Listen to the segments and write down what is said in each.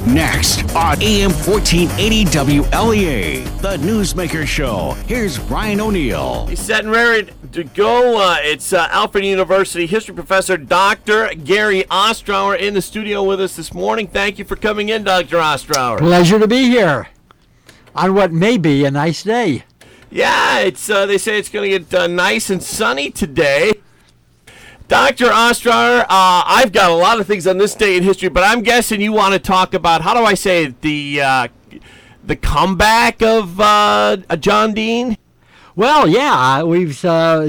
Next on AM 1480 WLEA, the Newsmaker Show. Here's Brian O'Neill. He's set and ready to go. It's Alfred University history professor Dr. Gary Ostrower in the studio with us this morning. Thank you for coming in, Dr. Ostrower. Pleasure to be here on what may be a nice day. Yeah, it's they say it's going to get nice and sunny today. Dr. Ostrower, I've got a lot of things on this day in history, but I'm guessing you want to talk about, how do I say it, the comeback of John Dean? Well, yeah,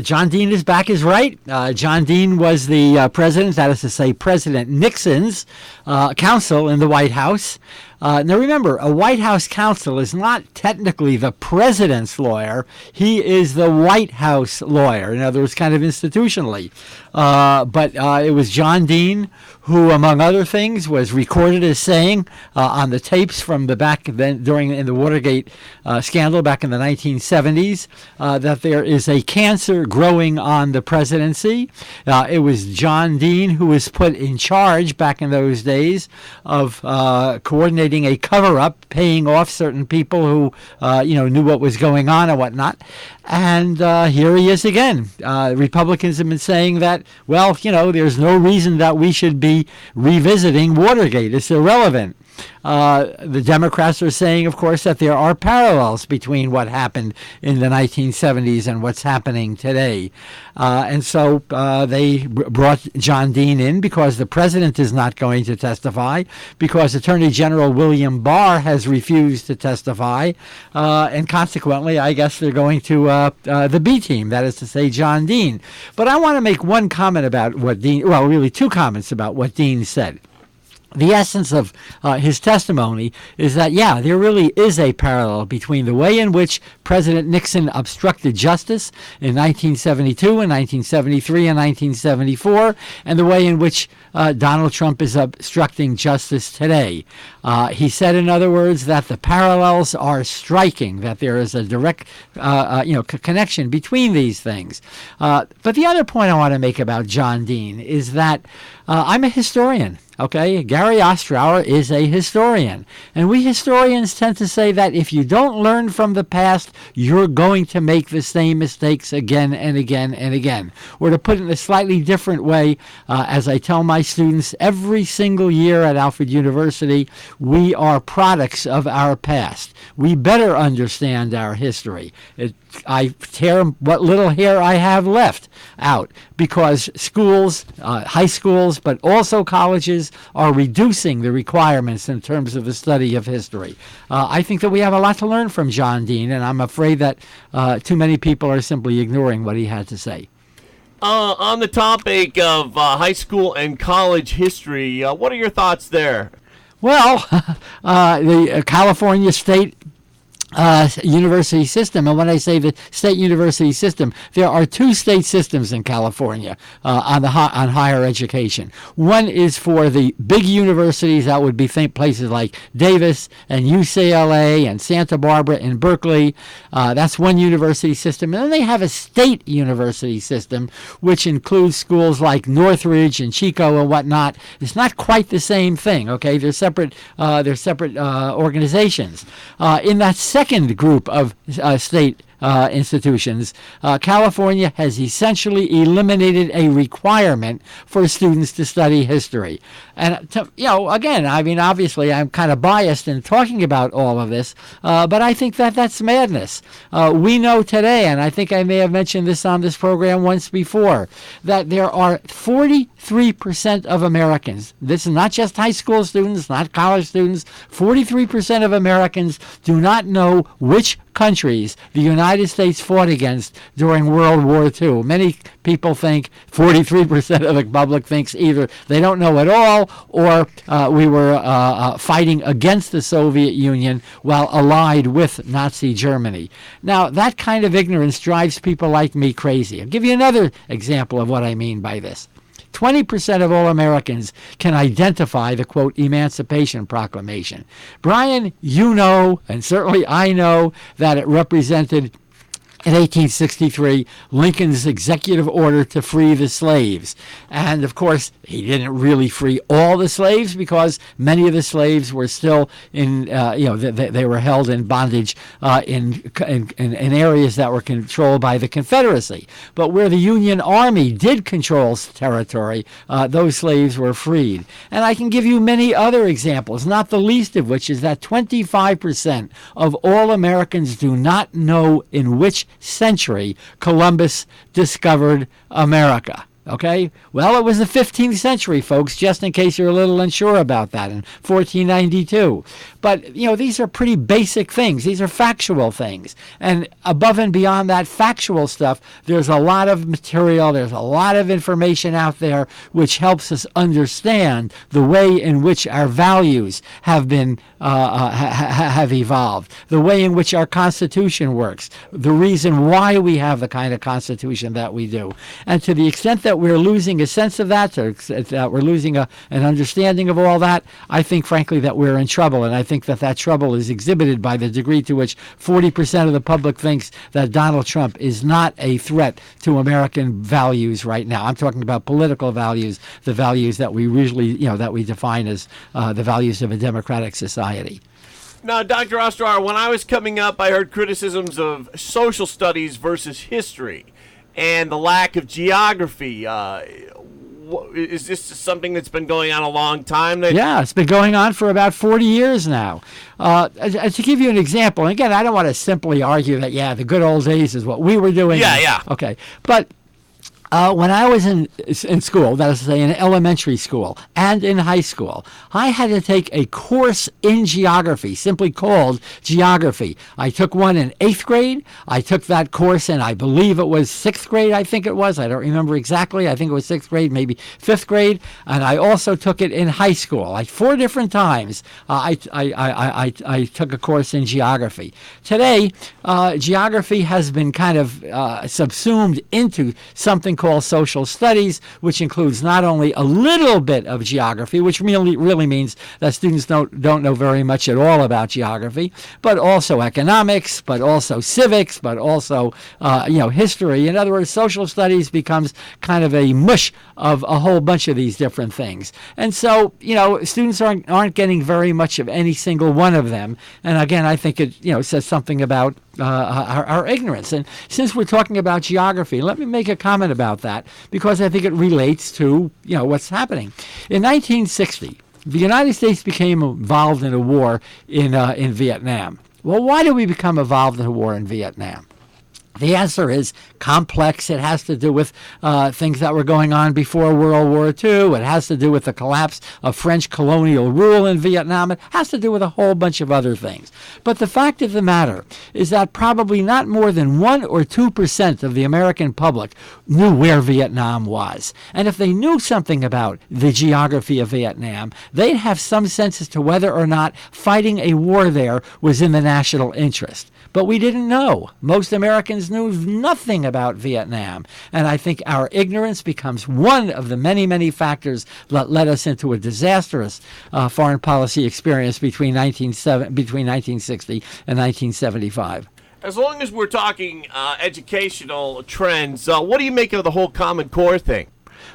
John Dean is back is right. John Dean was the president, that is to say, President Nixon's counsel in the White House. Now remember, a White House counsel is not technically the president's lawyer. He is the White House lawyer, in other words, kind of institutionally. But it was John Dean who, among other things, was recorded as saying on the tapes from the back then in the Watergate scandal back in the 1970s that there is a cancer growing on the presidency. It was John Dean who was put in charge back in those days of coordinating a cover-up, paying off certain people who knew what was going on and whatnot. And here he is again. Republicans have been saying that, well, there's no reason that we should be revisiting Watergate. It's irrelevant. The Democrats are saying, of course, that there are parallels between what happened in the 1970s and what's happening today. And so they brought John Dean in because the president is not going to testify, because Attorney General William Barr has refused to testify, and consequently, I guess they're going to the B team, that is to say, John Dean. But I want to make one comment about what Dean, well, really two comments about what Dean said. The essence of his testimony is that, yeah, there really is a parallel between the way in which President Nixon obstructed justice in 1972 and 1973 and 1974, and the way in which Donald Trump is obstructing justice today. He said, in other words, that the parallels are striking, that there is a direct connection between these things. But the other point I want to make about John Dean is that I'm a historian. Okay, Gary Ostrower is a historian. And we historians tend to say that if you don't learn from the past, you're going to make the same mistakes again and again and again. Or to put it in a slightly different way, as I tell my students every single year at Alfred University, we are products of our past. We better understand our history. I tear what little hair I have left out because schools, high schools, but also colleges are reducing the requirements in terms of the study of history. I think that we have a lot to learn from John Dean, and I'm afraid that too many people are simply ignoring what he had to say. On the topic of high school and college history, what are your thoughts there? Well, the California State university system, and when I say the state university system, there are two state systems in California on higher education. One is for the big universities, that would be places like Davis and UCLA and Santa Barbara and Berkeley. That's one university system. And then they have a state university system, which includes schools like Northridge and Chico and whatnot. It's not quite the same thing. Okay, they're separate. Organizations. In that second group of state institutions, California has essentially eliminated a requirement for students to study history. And, again, I mean, obviously I'm kind of biased in talking about all of this, but I think that that's madness. We know today, and I think I may have mentioned this on this program once before, that there are 43% of Americans, this is not just high school students, not college students, 43% of Americans do not know which countries the United States fought against during World War II. Many people think, 43% of the public thinks either they don't know at all or we were fighting against the Soviet Union while allied with Nazi Germany. Now, that kind of ignorance drives people like me crazy. I'll give you another example of what I mean by this. 20% of all Americans can identify the, quote, Emancipation Proclamation. Brian, you know, and certainly I know, that it represented in 1863, Lincoln's executive order to free the slaves. And of course, he didn't really free all the slaves because many of the slaves were still in, they were held in bondage in areas that were controlled by the Confederacy. But where the Union Army did control territory, those slaves were freed. And I can give you many other examples, not the least of which is that 25% of all Americans do not know in which century Columbus discovered America. Okay? Well, it was the 15th century, folks, just in case you're a little unsure about that, in 1492. But, these are pretty basic things. These are factual things. And above and beyond that factual stuff, there's a lot of material, there's a lot of information out there which helps us understand the way in which our values have been have evolved, the way in which our Constitution works, the reason why we have the kind of Constitution that we do. And to the extent that we're losing a sense of that, that we're losing an understanding of all that, I think, frankly, that we're in trouble. And I think that trouble is exhibited by the degree to which 40% of the public thinks that Donald Trump is not a threat to American values right now. I'm talking about political values, the values that we usually, that we define as the values of a democratic society. Now, Dr. Ostrower, when I was coming up, I heard criticisms of social studies versus history and the lack of geography. Is this something that's been going on a long time? Yeah, it's been going on for about 40 years now. To give you an example, and again, I don't want to simply argue that, the good old days is what we were doing. Yeah. Okay, but when I was in school, that is to say in elementary school and in high school, I had to take a course in geography, simply called geography. I took one in 8th grade. I took that course in, I believe it was 6th grade, I think it was. I don't remember exactly. I think it was 6th grade, maybe 5th grade. And I also took it in high school. Like 4 different times, I took a course in geography. Today, geography has been kind of subsumed into something called social studies, which includes not only a little bit of geography, which really means that students don't know very much at all about geography, but also economics, but also civics, but also history. In other words, social studies becomes kind of a mush of a whole bunch of these different things. And so, students aren't getting very much of any single one of them. And again, I think it says something about our ignorance. And since we're talking about geography, let me make a comment about that, because I think it relates to what's happening. In 1960, the United States became involved in a war in Vietnam. Well, why did we become involved in a war in Vietnam? The answer is complex. It has to do with things that were going on before World War II. It has to do with the collapse of French colonial rule in Vietnam. It has to do with a whole bunch of other things. But the fact of the matter is that probably not more than 1 or 2% of the American public knew where Vietnam was. And if they knew something about the geography of Vietnam, they'd have some sense as to whether or not fighting a war there was in the national interest. But we didn't know. Most Americans knew nothing about Vietnam. And I think our ignorance becomes one of the many, many factors that led us into a disastrous foreign policy experience between 1960 and 1975. As long as we're talking educational trends, what do you make of the whole Common Core thing?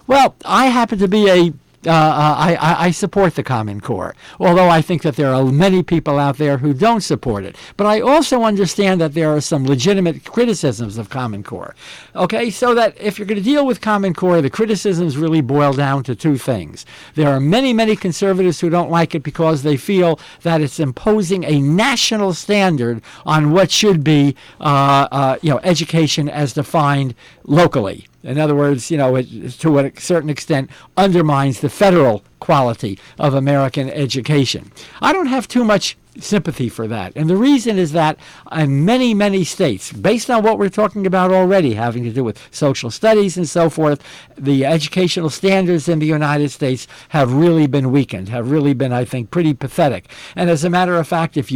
Well, I happen to be I support the Common Core, although I think that there are many people out there who don't support it. But I also understand that there are some legitimate criticisms of Common Core. Okay, so that if you're going to deal with Common Core, the criticisms really boil down to 2 things. There are many, many conservatives who don't like it because they feel that it's imposing a national standard on what should be, education as defined locally. In other words, it, to a certain extent, undermines the federal quality of American education. I don't have too much sympathy for that. And the reason is that in many, many states, based on what we're talking about already, having to do with social studies and so forth, the educational standards in the United States have really been weakened, have really been, I think, pretty pathetic. And as a matter of fact, if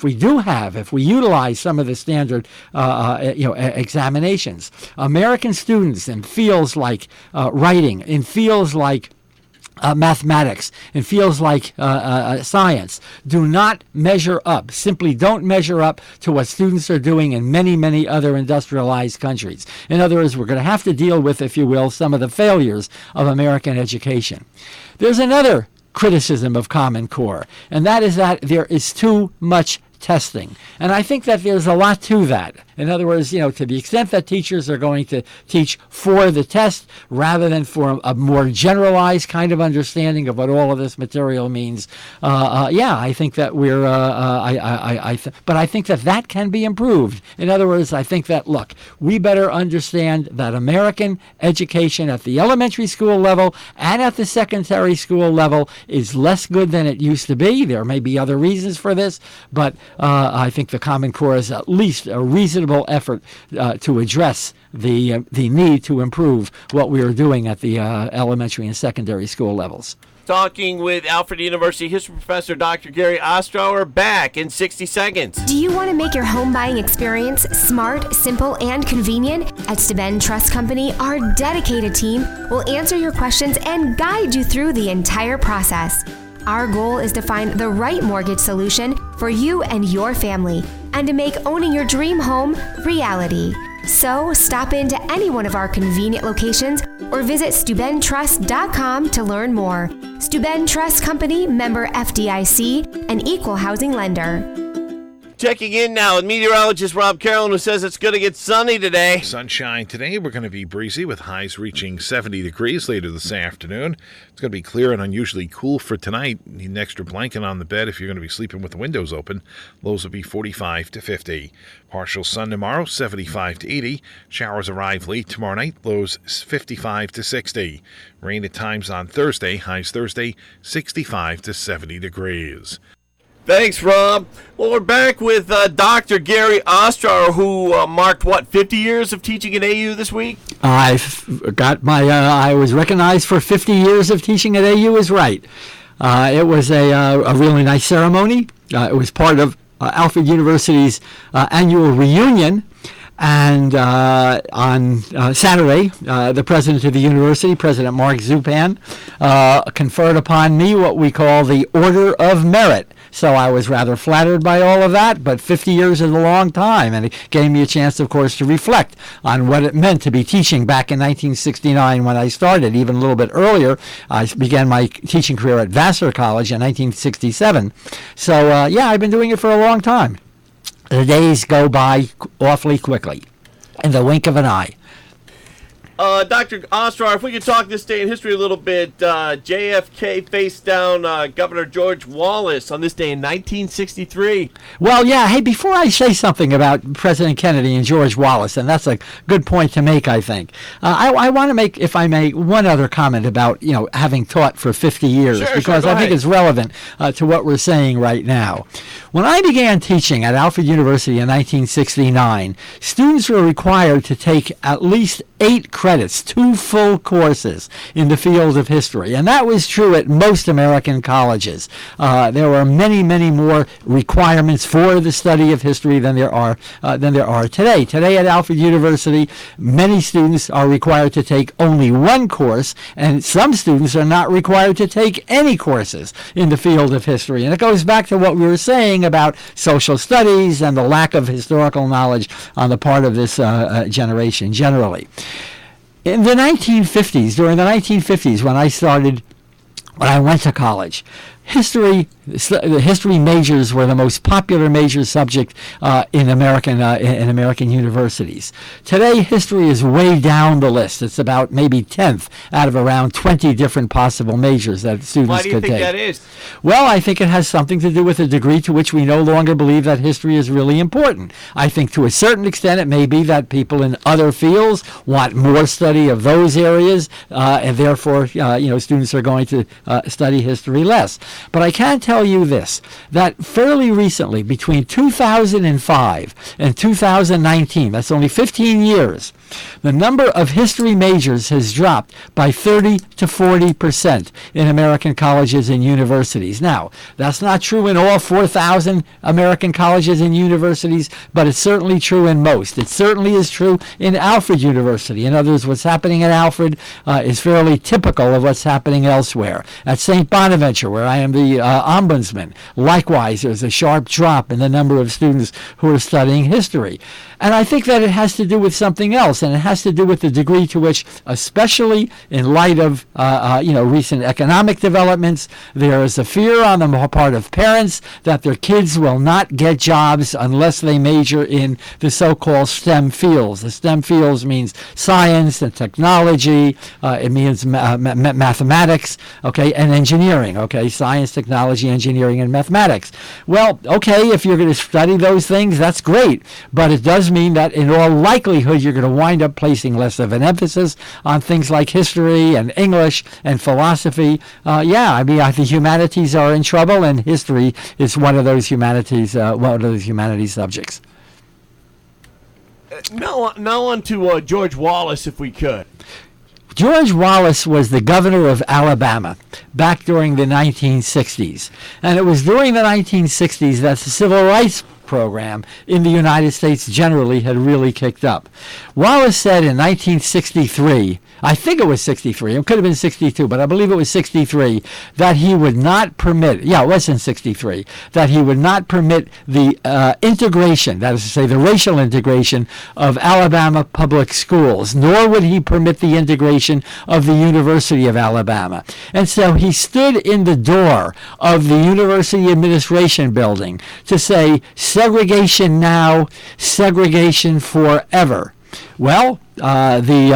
we utilize some of the standard, examinations, American students in fields like writing, in fields like mathematics and feels like science do not measure up, simply don't measure up to what students are doing in many, many other industrialized countries. In other words, we're going to have to deal with, if you will, some of the failures of American education. There's another criticism of Common Core, and that is that there is too much testing. And I think that there's a lot to that. In other words, to the extent that teachers are going to teach for the test rather than for a more generalized kind of understanding of what all of this material means, I think that we're, but I think that that can be improved. In other words, I think that, look, we better understand that American education at the elementary school level and at the secondary school level is less good than it used to be. There may be other reasons for this, but I think the Common Core is at least a reasonable effort to address the need to improve what we are doing at the elementary and secondary school levels. Talking with Alfred University history professor Dr. Gary Ostrower, back in 60 seconds. Do you want to make your home buying experience smart, simple, and convenient? At Steuben Trust Company, our dedicated team will answer your questions and guide you through the entire process. Our goal is to find the right mortgage solution for you and your family, and to make owning your dream home reality. So stop into any one of our convenient locations or visit SteubenTrust.com to learn more. Steuben Trust Company, member FDIC, an equal housing lender. Checking in now with meteorologist Rob Carroll, who says it's going to get sunny today. Sunshine today. We're going to be breezy with highs reaching 70 degrees later this afternoon. It's going to be clear and unusually cool for tonight. Need an extra blanket on the bed if you're going to be sleeping with the windows open. Lows will be 45 to 50. Partial sun tomorrow, 75 to 80. Showers arrive late tomorrow night. Lows 55 to 60. Rain at times on Thursday. Highs Thursday, 65 to 70 degrees. Thanks, Rob. Well, we're back with Dr. Gary Ostrower, who marked, 50 years of teaching at AU this week? I've got my, I was recognized for 50 years of teaching at AU is right. It was a really nice ceremony. It was part of Alfred University's annual reunion. And on Saturday, the president of the university, President Mark Zupan, conferred upon me what we call the Order of Merit. So I was rather flattered by all of that, but 50 years is a long time, and it gave me a chance, of course, to reflect on what it meant to be teaching back in 1969 when I started. Even a little bit earlier, I began my teaching career at Vassar College in 1967. So, I've been doing it for a long time. The days go by awfully quickly, in the wink of an eye. Dr. Ostrower, if we could talk this day in history a little bit, JFK faced down Governor George Wallace on this day in 1963. Well, hey, before I say something about President Kennedy and George Wallace, and that's a good point to make, I think, I want to make, if I may, one other comment about, having taught for 50 years, because I think it's relevant to what we're saying right now. When I began teaching at Alfred University in 1969, students were required to take at least 8 credits, 2 full courses in the field of history. And that was true at most American colleges. There were many, many more requirements for the study of history than there are today. Today at Alfred University, many students are required to take only 1 course, and some students are not required to take any courses in the field of history. And it goes back to what we were saying about social studies and the lack of historical knowledge on the part of this generation generally. In the 1950s, during the 1950s, when I went to college, the history majors were the most popular major subject in American universities. Today, history is way down the list. It's about maybe 10th out of around 20 different possible majors that students could take. Why do you think that is? Well, I think it has something to do with the degree to which we no longer believe that history is really important. I think to a certain extent it may be that people in other fields want more study of those areas, and therefore, students are going to study history less. But I can tell you this, that fairly recently, between 2005 and 2019, that's only 15 years, The number of history majors has dropped by 30 to 40% in American colleges and universities. Now, that's not true in all 4,000 American colleges and universities, but it's certainly true in most. It certainly is true in Alfred University. In other words, what's happening at Alfred is fairly typical of what's happening elsewhere. At St. Bonaventure, where I am the ombudsman, likewise, there's a sharp drop in the number of students who are studying history. And I think that it has to do with something else, and it has to do with the degree to which, especially in light of recent economic developments, there is a fear on the part of parents that their kids will not get jobs unless they major in the so-called STEM fields. The STEM fields means science and technology. It means mathematics, okay, and engineering, okay, science, technology, engineering, and mathematics. Well, okay, if you're going to study those things, that's great, but it does mean that in all likelihood you're going to wind up placing less of an emphasis on things like history and English and philosophy. I think the humanities are in trouble, and history is one of those humanities subjects. Now on to George Wallace, if we could. George Wallace was the governor of Alabama back during the 1960s. And it was during the 1960s that the civil rights program in the United States generally had really kicked up. Wallace said in 1963, I think it was 63, it could have been 62, but I believe it was 63, that he would not permit, it was in 63, that he would not permit the integration, that is to say the racial integration of Alabama public schools, nor would he permit the integration of the University of Alabama. And so he stood in the door of the University Administration Building to say, segregation now, segregation forever. Well, the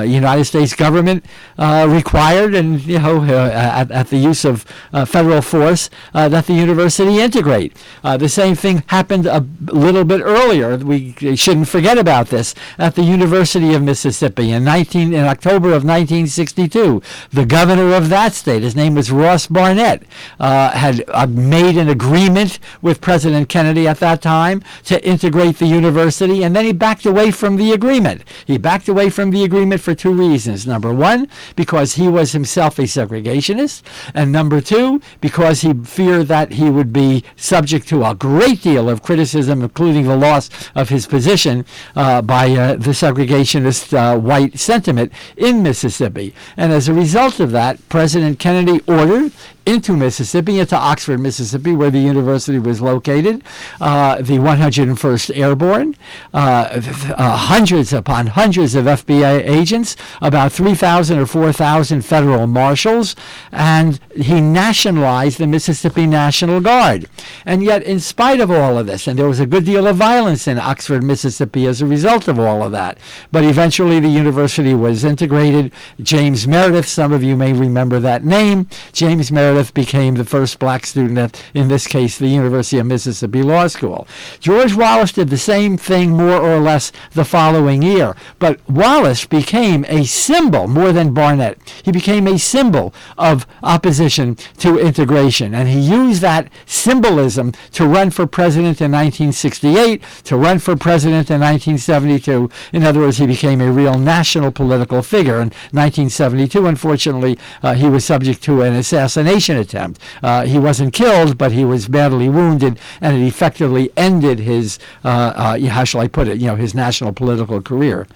United States government required, and at the use of federal force, that the university integrate. The same thing happened a little bit earlier. We shouldn't forget about this. At the University of Mississippi in October of 1962, the governor of that state, his name was Ross Barnett, had made an agreement with President Kennedy at that time to integrate the university, and then he backed away from the agreement. He backed away from the agreement for two reasons. Number one, because he was himself a segregationist, and number two, because he feared that he would be subject to a great deal of criticism, including the loss of his position by the segregationist white sentiment in Mississippi. And as a result of that, President Kennedy ordered into Mississippi, into Oxford, Mississippi, where the university was located, the 101st Airborne, hundreds upon hundreds of FBI agents, about 3,000 or 4,000 federal marshals, and he nationalized the Mississippi National Guard. And yet, in spite of all of this, and there was a good deal of violence in Oxford, Mississippi as a result of all of that, but eventually the university was integrated. James Meredith, some of you may remember that name. James Meredith became the first black student at, in this case, the University of Mississippi Law School. George Wallace did the same thing more or less the following year, but Wallace became a symbol more than Barnett. He became a symbol of opposition to integration, and he used that symbolism to run for president in 1968, to run for president in 1972. In other words, he became a real national political figure. In 1972, unfortunately, he was subject to an assassination attempt. He wasn't killed, but he was badly wounded, and it effectively ended his, how shall I put it, his national political career.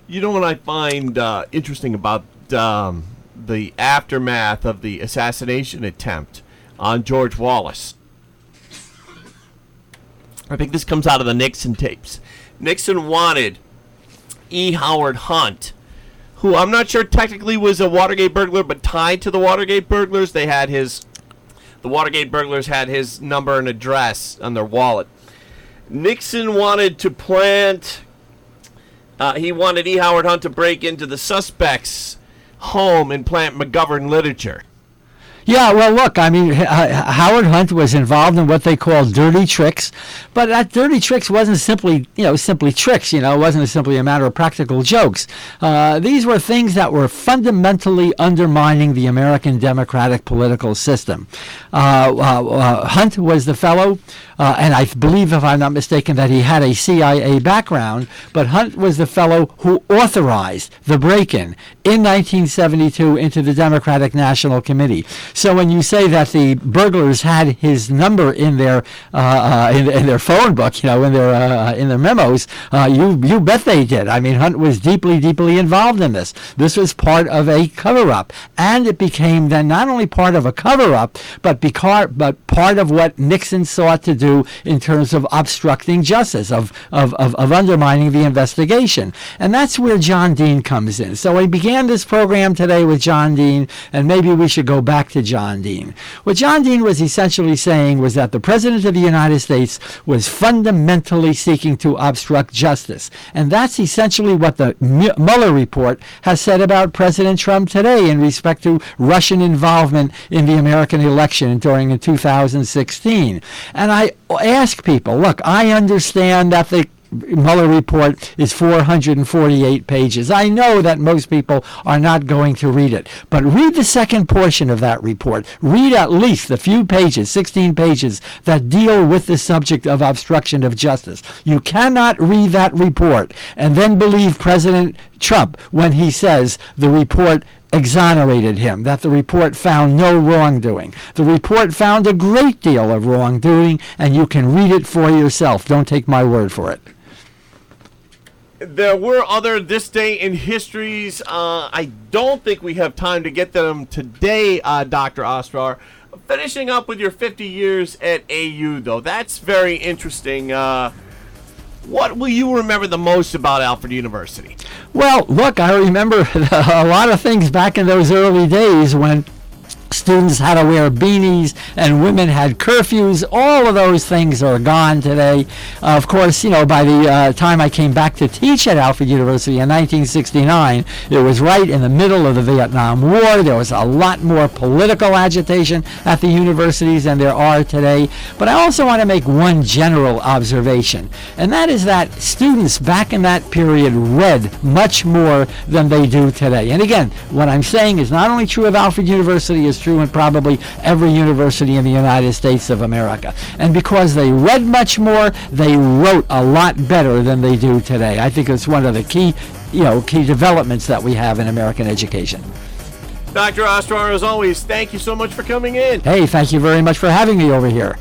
You know what I find interesting about the aftermath of the assassination attempt on George Wallace? I think this comes out of the Nixon tapes. Nixon wanted E. Howard Hunt, who I'm not sure technically was a Watergate burglar, but tied to the Watergate burglars. The Watergate burglars had his number and address on their wallet. Nixon wanted to he wanted E. Howard Hunt to break into the suspect's home and plant McGovern literature. Yeah, well, look, I mean, Howard Hunt was involved in what they call dirty tricks, but that dirty tricks wasn't simply tricks, it wasn't simply a matter of practical jokes. These were things that were fundamentally undermining the American democratic political system. Hunt was the fellow, and I believe, if I'm not mistaken, that he had a CIA background, but Hunt was the fellow who authorized the break-in in 1972 into the Democratic National Committee. So when you say that the burglars had his number in their phone book, in their memos, you bet they did. I mean, Hunt was deeply, deeply involved in this. This was part of a cover-up, and it became then not only part of a cover-up, but part of what Nixon sought to do in terms of obstructing justice, of undermining the investigation, and that's where John Dean comes in. So we began this program today with John Dean, and maybe we should go back to John Dean. What John Dean was essentially saying was that the President of the United States was fundamentally seeking to obstruct justice. And that's essentially what the Mueller report has said about President Trump today in respect to Russian involvement in the American election during 2016. And I ask people, look, I understand that the Mueller report is 448 pages. I know that most people are not going to read it, but read the second portion of that report. Read at least the few pages, 16 pages, that deal with the subject of obstruction of justice. You cannot read that report and then believe President Trump when he says the report exonerated him, that the report found no wrongdoing. The report found a great deal of wrongdoing, and you can read it for yourself. Don't take my word for it. There were other this day in histories. I don't think we have time to get them today, Dr. Ostrower. Finishing up with your 50 years at AU, though, that's very interesting. What will you remember the most about Alfred University? Well, look, I remember a lot of things back in those early days when students had to wear beanies and women had curfews. All of those things are gone today. Of course, by the time I came back to teach at Alfred University in 1969, it was right in the middle of the Vietnam War. There was a lot more political agitation at the universities than there are today. But I also want to make one general observation, and that is that students back in that period read much more than they do today. And again, what I'm saying is not only true of Alfred University, it's true in probably every university in the United States of America. And because they read much more, they wrote a lot better than they do today. I think it's one of the key developments that we have in American education. Dr. Ostrower, as always, thank you so much for coming in. Hey, thank you very much for having me over here.